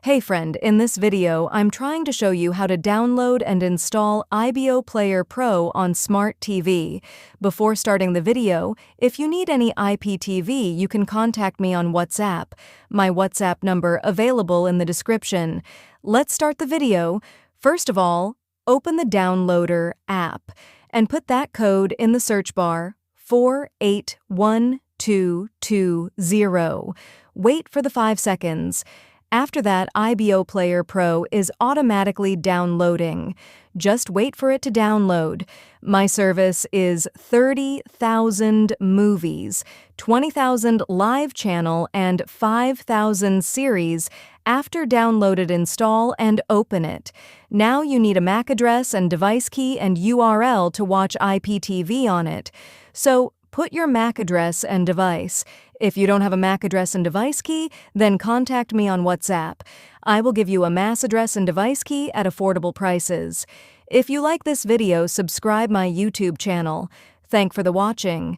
Hey friend, in this video, I'm trying to show you how to download and install IBO Player Pro on Smart TV. Before starting the video, if you need any IPTV, you can contact me on WhatsApp. My WhatsApp number available in the description. Let's start the video. First of all, open the Downloader app and put that code in the search bar, 481220. Wait for the 5 seconds. After that, IBO Player Pro is automatically downloading. Just wait for it to download. My service is 30,000 movies, 20,000 live channel, and 5,000 series. After downloaded, install and open it. Now you need a MAC address and device key and URL to watch IPTV on it. So put your MAC address and device. If you don't have a MAC address and device key, then contact me on WhatsApp. I will give you a MAC address and device key at affordable prices. If you like this video, subscribe my YouTube channel. Thank for the watching.